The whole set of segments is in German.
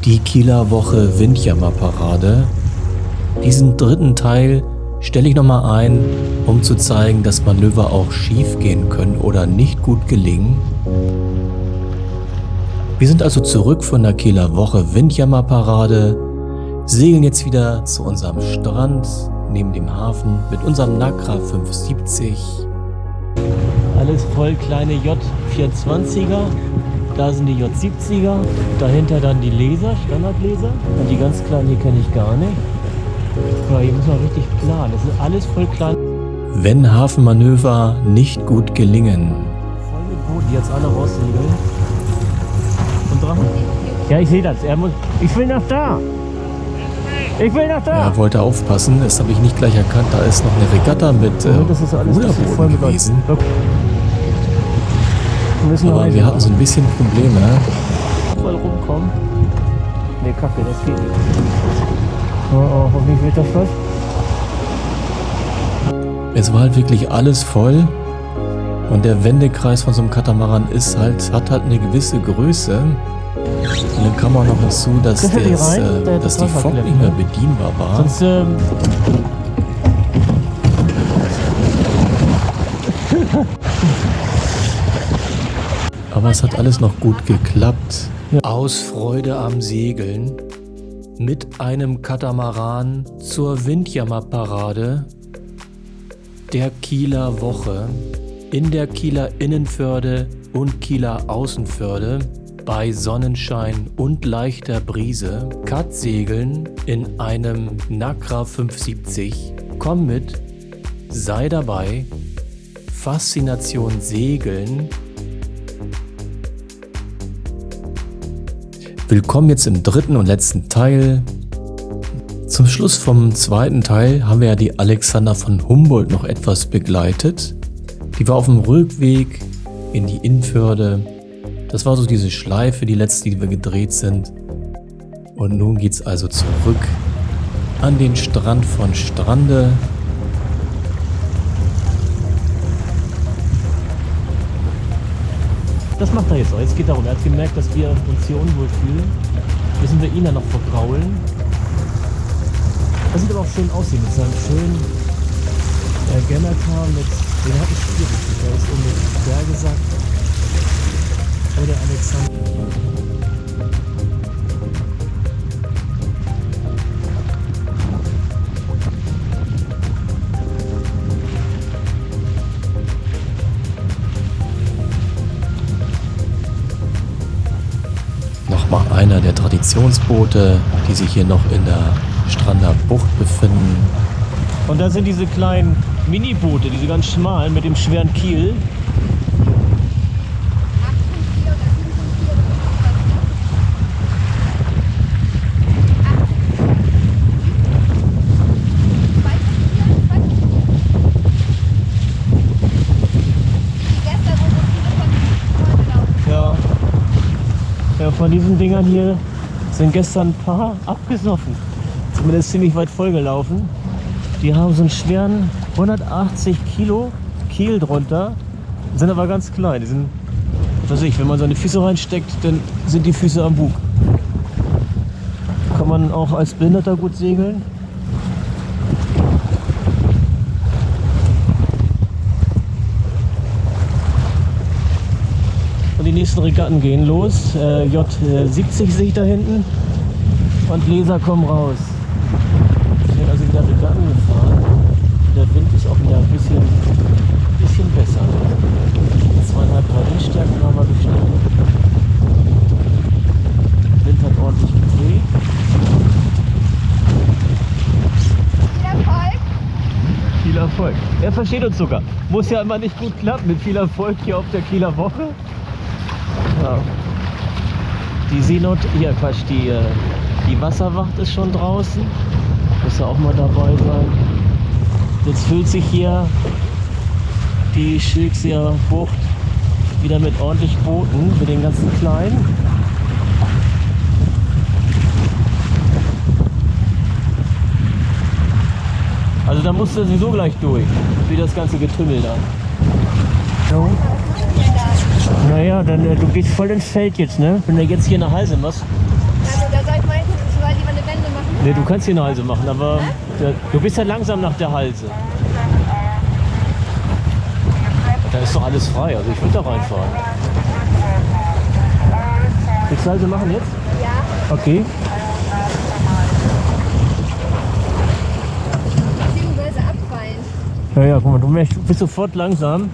Die Kieler Woche Windjammerparade. Diesen dritten Teil stelle ich nochmal ein, um zu zeigen, dass Manöver auch schief gehen können oder nicht gut gelingen. Wir sind also zurück von der Kieler Woche Windjammerparade, segeln jetzt wieder zu unserem Strand neben dem Hafen mit unserem Nagra 570. Alles voll kleine J420er. Da sind die J70er, dahinter dann die Laser, Standardlaser. Und die ganz kleinen hier kenne ich gar nicht. Ja, hier muss man richtig planen, das ist alles voll klein. Wenn Hafenmanöver nicht gut gelingen. Voll mit Booten, die jetzt alle raussegeln. Und Drachen. Ja, ich sehe das. Ich will nach da. Ich will nach da. Er wollte aufpassen, das habe ich nicht gleich erkannt. Da ist noch eine Regatta mit Ruderbooten gewesen. Aber wir hatten so ein bisschen Probleme. Voll rumkommen. Ne, Kacke, das geht nicht. Oh, hoffentlich wird das was. Es war halt wirklich alles voll. Und der Wendekreis von so einem Katamaran hat halt eine gewisse Größe. Und dann kam auch noch hinzu, dass die Fock nicht mehr bedienbar war. Sonst, aber es hat alles noch gut geklappt. Aus Freude am Segeln mit einem Katamaran zur Windjammerparade der Kieler Woche in der Kieler Innenförde und Kieler Außenförde bei Sonnenschein und leichter Brise. Cut-Segeln in einem Nagra 570. Komm mit, sei dabei. Faszination Segeln. Willkommen jetzt im dritten und letzten Teil. Zum Schluss vom zweiten Teil haben wir ja die Alexander von Humboldt noch etwas begleitet. Die war auf dem Rückweg in die Innenförde. Das war so diese Schleife, die letzte, die wir gedreht sind. Und nun geht es also zurück an den Strand von Strande. Das macht er jetzt auch. Jetzt geht darum, er hat gemerkt, dass wir uns hier unwohl fühlen. Müssen wir ihn dann noch vergraulen. Das sieht aber auch schön aussehen mit seinem schönen Gennaker mit. Den hatte ich schwierig. Der ist mit Bergesackt. Oder Alexander. Nochmal einer der Traditionsboote, die sich hier noch in der Strander Bucht befinden. Und da sind diese kleinen Miniboote, diese ganz schmalen mit dem schweren Kiel. Ja, von diesen Dingern hier sind gestern ein paar abgesoffen. Zumindest ziemlich weit vollgelaufen. Die haben so einen schweren 180 Kilo Kiel drunter, sind aber ganz klein. Die sind, was weiß ich, wenn man seine Füße reinsteckt, dann sind die Füße am Bug. Kann man auch als Behinderter gut segeln. Und die nächsten Regatten gehen los. J70 sehe ich da hinten. Und Laser kommen raus. Wir sind also wieder Regatten gefahren. Der Wind ist auch wieder ein bisschen besser. 2,5-3 Windstärken haben wir bestimmt. Der Wind hat ordentlich gedreht. Viel Erfolg! Viel Erfolg. Er versteht uns sogar. Muss ja immer nicht gut klappen mit viel Erfolg hier auf der Kieler Woche. Ja. Die Seenot, die Wasserwacht ist schon draußen. Muss ja auch mal dabei sein. Jetzt füllt sich hier die Schilkseer Bucht wieder mit ordentlich Booten, mit den ganzen kleinen. Also da musst du sowieso gleich durch, wie das ganze Getümmel da. So. Naja, dann du gehst voll ins Feld jetzt, ne? Wenn du jetzt hier nach Hause machst. Also da seid soll lieber eine Wende machen? Ne, du kannst hier eine Halse machen, aber du bist ja langsam nach der Halse. Da ist doch alles frei, also ich würde da reinfahren. Willst du Halse machen jetzt? Ja. Okay. Beziehungsweise abfallen. Ja, guck mal, du bist sofort langsam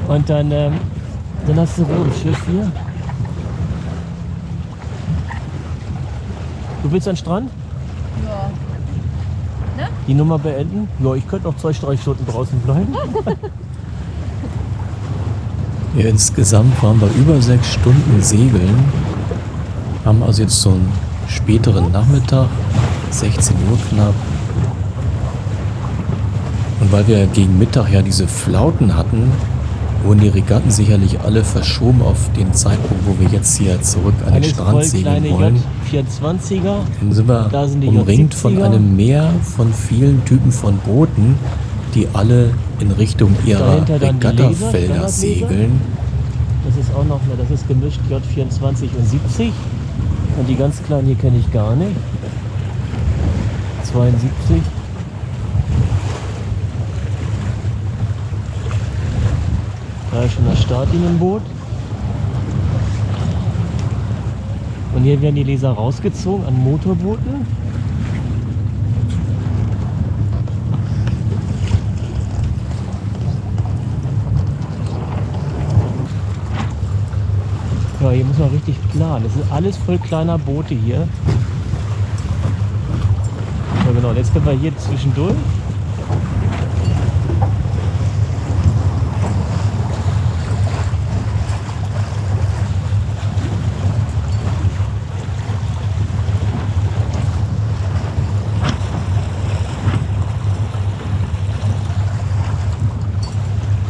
und dann hast du Ruhe im Schiff hier. Du willst an den Strand? Ja. Die Nummer beenden? Ja, ich könnte noch 2-3 Stunden draußen bleiben. Ja, insgesamt waren wir über 6 Stunden segeln. Haben also jetzt so einen späteren Nachmittag, 16 Uhr knapp. Und weil wir gegen Mittag ja diese Flauten hatten, wurden die Regatten sicherlich alle verschoben auf den Zeitpunkt, wo wir jetzt hier zurück an den Strand segeln wollen. J24er. Dann sind wir Da sind die umringt von J70er. einem Meer von vielen Typen von Booten, die alle in Richtung ihrer Dahinter dann die Regattafelder Standardleser. segeln. Das ist auch noch, das ist gemischt J24 und 70. Und die ganz kleinen hier kenne ich gar nicht. 72. Da ist schon das Startlinienboot. Und hier werden die Leser rausgezogen an Motorbooten. Ja, hier muss man richtig planen. Das ist alles voll kleiner Boote hier. Ja genau, jetzt können wir hier zwischendurch.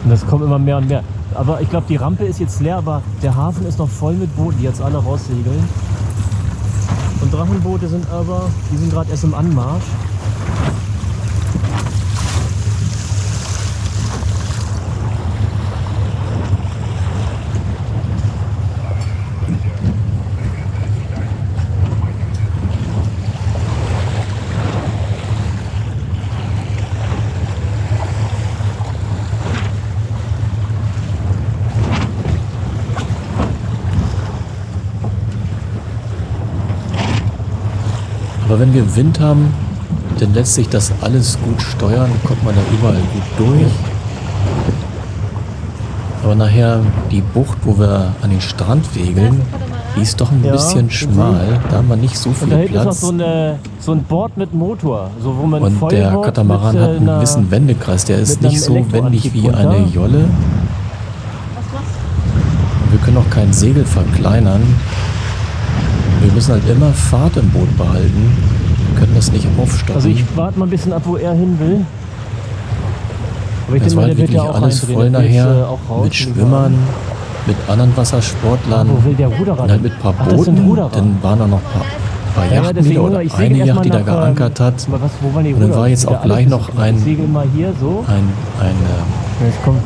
Und das kommt immer mehr und mehr. Aber ich glaube, die Rampe ist jetzt leer, aber der Hafen ist noch voll mit Booten, die jetzt alle raussegeln. Und Drachenboote sind aber, die sind gerade erst im Anmarsch. Aber wenn wir Wind haben, dann lässt sich das alles gut steuern, kommt man da überall gut durch. Aber nachher die Bucht, wo wir an den Strand segeln, die ist doch ein Ja, bisschen schmal. Da haben wir nicht so Und da viel hinten ist Platz. noch so ein Board mit Motor, so wo man Und der Vollboard Katamaran mit, hat einen gewissen Wendekreis. Der ist mit einem nicht so wendig wie Elektroantrieb eine runter. Jolle. Was machst Wir können auch kein Segel verkleinern. Wir müssen halt immer Fahrt im Boot behalten. Wir können das nicht aufstocken. Also ich warte mal ein bisschen ab, wo er hin will. Aber ich Das denke war mal, halt der wird wirklich ja auch alles rein, voll der will jetzt, nachher. auch raus, Mit Schwimmern, mit anderen Wassersportlern. Wo will der Ruderer? Und halt mit ein paar Ach, das sind Booten. Ruderer. Dann waren da noch ein paar Ja, Yachten deswegen, wieder oder ich segel eine erst Yacht, mal die da nach, geankert hat. Aber wo waren die Und dann Ruderer? war jetzt Wieder auch gleich alles noch ist- Ich segel mal hier so. Jetzt kommt.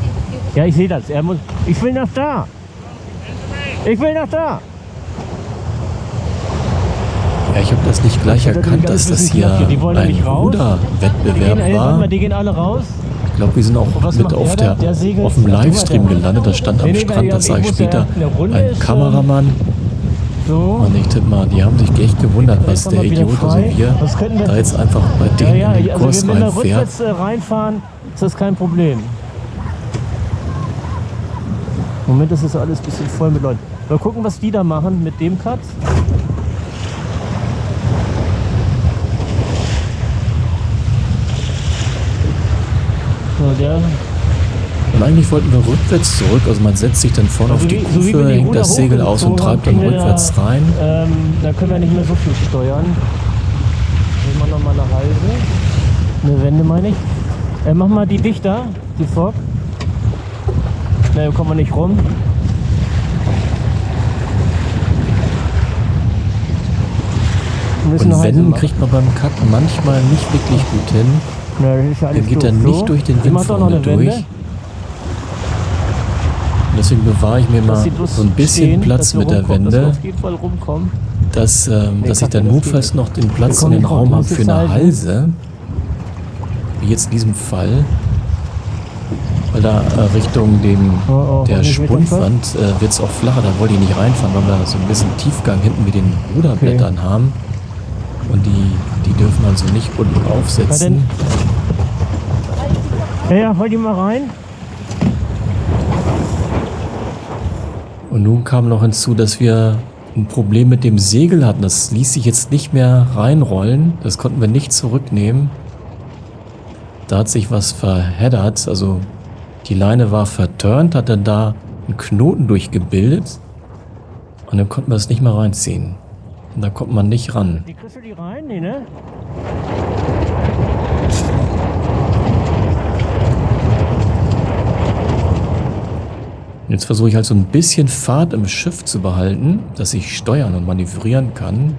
Ja, ich sehe das. Er muss. Ich will nach da. Ich will nach da. Ja, ich habe das nicht gleich Das hat erkannt, ganz dass das bisschen hier knapp hier. Die wollen ja ein nicht raus. Ruderwettbewerb warte war. mal, die gehen alle raus. Ich glaube, wir sind auch was mit macht auf, der da? Der segelt- auf dem Ach, guck mal, Livestream der- gelandet. Da stand am Nee, nee, Strand, ja, das sage ich ich muss ja- später, eine Runde ein ist, Kameramann. So. Und ich tippe mal, die haben sich echt gewundert, was Jetzt der haben wir wieder Idiot, also frei. wir, Was könnten wir- da jetzt einfach bei Ja, denen ja, in den also Kurs wenn wir reinfährt. rückwärts reinfahren, ist das kein Problem. Im Moment ist es alles ein bisschen voll mit Leuten. Mal gucken, was die da machen mit dem Cut. So, der. Und eigentlich wollten wir rückwärts zurück, also man setzt sich dann vorne Also auf die wie- so wie wir Kufe, die hängt Ruder das Segel aus und hochgezogen treibt dann haben, kriegen wir rückwärts da- rein. Da können wir nicht mehr so viel steuern. Wir machen nochmal eine Halse. Eine Wende meine ich. Mach mal die dichter, die Fock. Ne, kommen wir nicht rum. Wir müssen Und eine Halse wenden machen. kriegt man beim Cut manchmal nicht wirklich gut hin. Na, das ist ja alles Der geht doof. dann So. nicht durch den Ich Wind mach doch noch vorne eine durch. Wende. Und deswegen bewahre ich mir Dass mal sie bloß so ein bisschen stehen, Platz dass wir mit der rumkommen, dass wir Wende, auf jeden Fall rumkommen. dass ich dann notfalls noch den Platz in Komm, den komm, Raum habe muss für es eine halten. Halse. Wie jetzt in diesem Fall. Weil da Richtung der hoffentlich wird das Spundwand wird es auch flacher. Da wollte ich nicht reinfahren, weil wir so ein bisschen Tiefgang hinten mit den Ruderblättern haben. Und die dürfen man so nicht unten aufsetzen. Ja, hol die mal rein. Und nun kam noch hinzu, dass wir ein Problem mit dem Segel hatten. Das ließ sich jetzt nicht mehr reinrollen. Das konnten wir nicht zurücknehmen. Da hat sich was verheddert. Also die Leine war verturnt, hat dann da einen Knoten durchgebildet. Und dann konnten wir es nicht mehr reinziehen. Und da kommt man nicht ran. Die kriegst du die rein? Nee, ne? Jetzt versuche ich halt so ein bisschen Fahrt im Schiff zu behalten, dass ich steuern und manövrieren kann.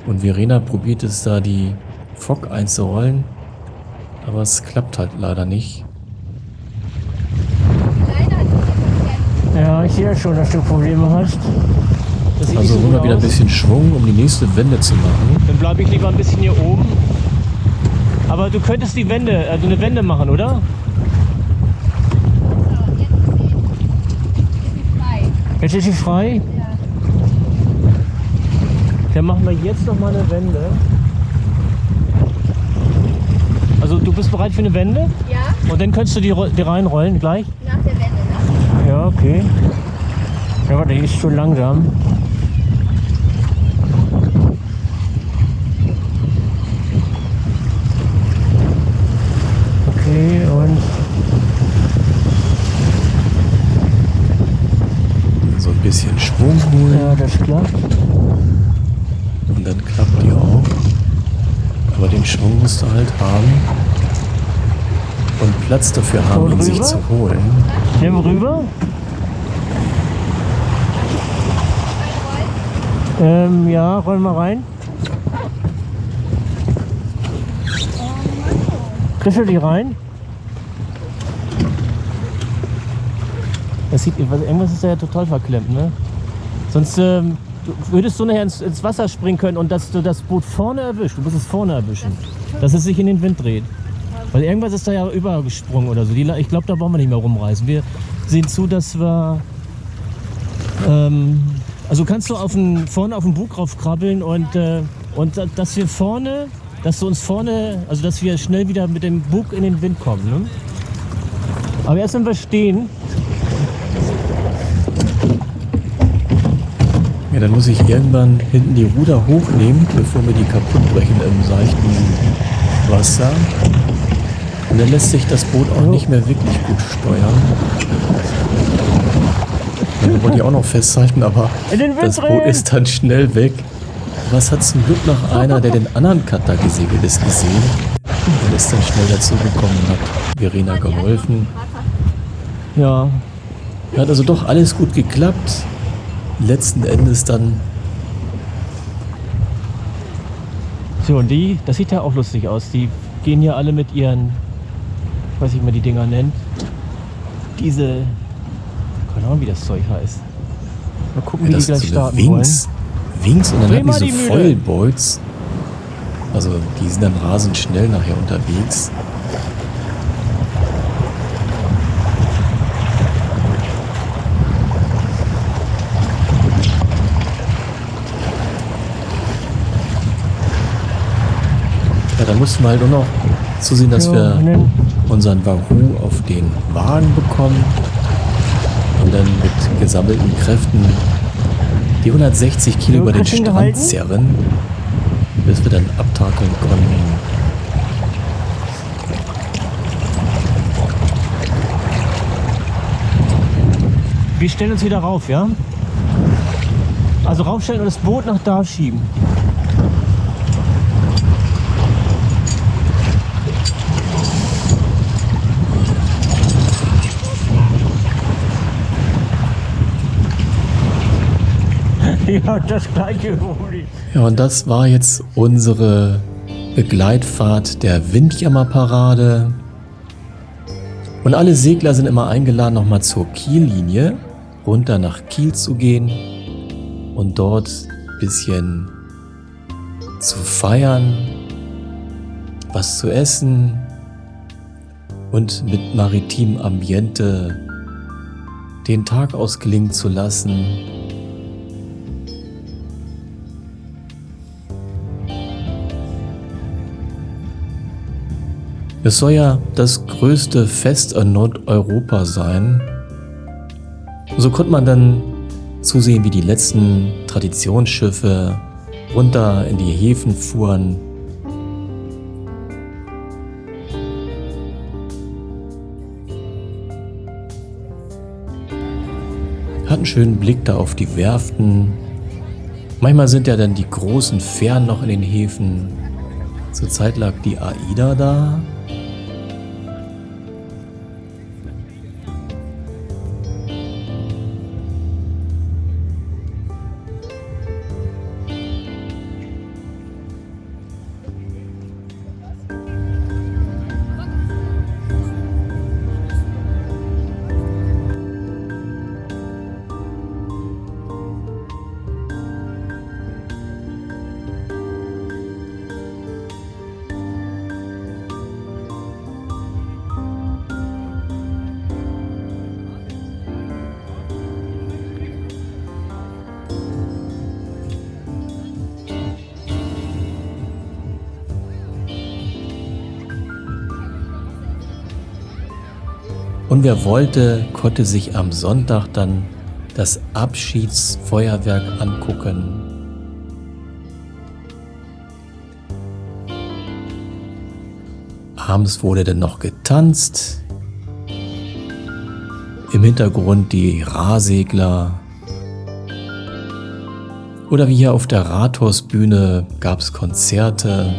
Und Verena probiert es da, die Fock einzurollen. Aber es klappt halt leider nicht. Leider hat sich verkehrt. Ja, ich sehe ja schon, dass du Probleme hast. Das sieht Also nicht so holen wir gut wieder ein aus. bisschen Schwung, um die nächste Wende zu machen. Dann bleibe ich lieber ein bisschen hier oben. Aber du könntest die Wende, also eine Wende machen, oder? So, jetzt ist sie frei. Jetzt ist sie frei. Ja. Dann machen wir jetzt noch mal eine Wende. Also du bist bereit für eine Wende? Ja, Und dann könntest du die reinrollen gleich? nach der Wende, ne? Ja, okay. Ja, warte, die ist schon langsam. Okay, und So ein bisschen Schwung holen ja, das klappt. und dann klappt die auch. Aber den Schwung musst du halt haben und Platz dafür haben, Und ihn sich rüber? zu holen. Nimm rüber. Ja, roll mal rein. Kriegst du die rein? Das sieht, irgendwas ist da ja total verklemmt, ne? Sonst würdest du nachher ins Wasser springen können und dass du das Boot vorne erwischt. Du musst es vorne erwischen, dass es sich in den Wind dreht. Weil irgendwas ist da ja übergesprungen oder so. Ich glaube, da brauchen wir nicht mehr rumreißen. Wir sehen zu, dass wir... also kannst du vorne auf den Bug raufkrabbeln und dass wir vorne, dass du uns vorne, also dass wir schnell wieder mit dem Bug in den Wind kommen. Ne? Aber erst wenn wir stehen, Ja, dann muss ich irgendwann hinten die Ruder hochnehmen, bevor wir die kaputt brechen im seichten Wasser. Und dann lässt sich das Boot auch nicht mehr wirklich gut steuern. Dann wollte ich auch noch festhalten, aber in den Wind das Boot drehen. ist dann schnell weg. Was hat zum Glück noch einer, der den anderen Cutter gesegelt ist, gesehen? Und ist dann schnell dazugekommen und hat Verena geholfen. ja, Hat also doch alles gut geklappt. Letzten Endes dann, so und das sieht ja auch lustig aus. Die gehen hier alle mit ihren, ich weiß nicht, wie man die Dinger nennt, diese, keine Ahnung, wie das Zeug heißt. Mal gucken, wie das die gleich sind so eine starten wollen. Wings und dann Dreh haben die mal so die Mühle. Foilbolts. Also die sind dann rasend schnell nachher unterwegs. Ja, dann mussten wir halt nur noch zusehen, dass Ja, wir ne. unseren Wahoo auf den Wagen bekommen und dann mit gesammelten Kräften die 160 Kilo Ja, über den hast du ihn Strand gehalten? zerren, bis wir dann abtakeln konnten. Wir stellen uns wieder rauf, ja? Also raufstellen und das Boot nach da schieben. Ja, das gleiche, Rudi. Ja, und das war jetzt unsere Begleitfahrt der Windjammerparade. Und alle Segler sind immer eingeladen, nochmal zur Kiellinie runter nach Kiel zu gehen und dort bisschen zu feiern, was zu essen und mit maritimem Ambiente den Tag ausklingen zu lassen. Es soll ja das größte Fest in Nordeuropa sein. So konnte man dann zusehen, wie die letzten Traditionsschiffe runter in die Häfen fuhren. Hat einen schönen Blick da auf die Werften. Manchmal sind ja dann die großen Fähren noch in den Häfen. Zurzeit lag die AIDA da. Und wer wollte, konnte sich am Sonntag dann das Abschiedsfeuerwerk angucken. Abends wurde dann noch getanzt. Im Hintergrund die Rahsegler. Oder wie hier auf der Rathausbühne gab es Konzerte.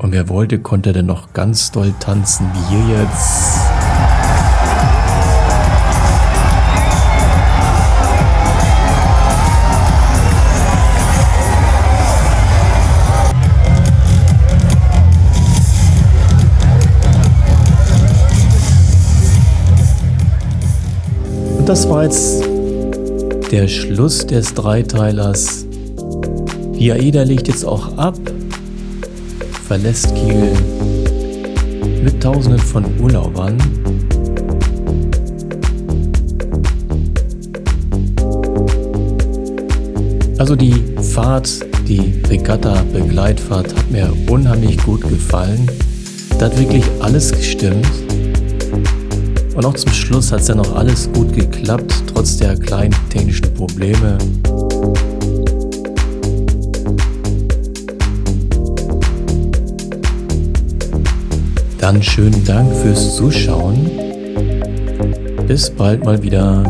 Und wer wollte, konnte dann noch ganz doll tanzen, wie hier jetzt. Und das war jetzt der Schluss des Dreiteilers. Die AIDA legt jetzt auch ab, verlässt Kiel mit Tausenden von Urlaubern. Also die Fahrt, die Regatta-Begleitfahrt hat mir unheimlich gut gefallen. Da hat wirklich alles gestimmt. Und auch zum Schluss hat es ja noch alles gut geklappt, trotz der kleinen technischen Probleme. Dann schönen Dank fürs Zuschauen. Bis bald mal wieder.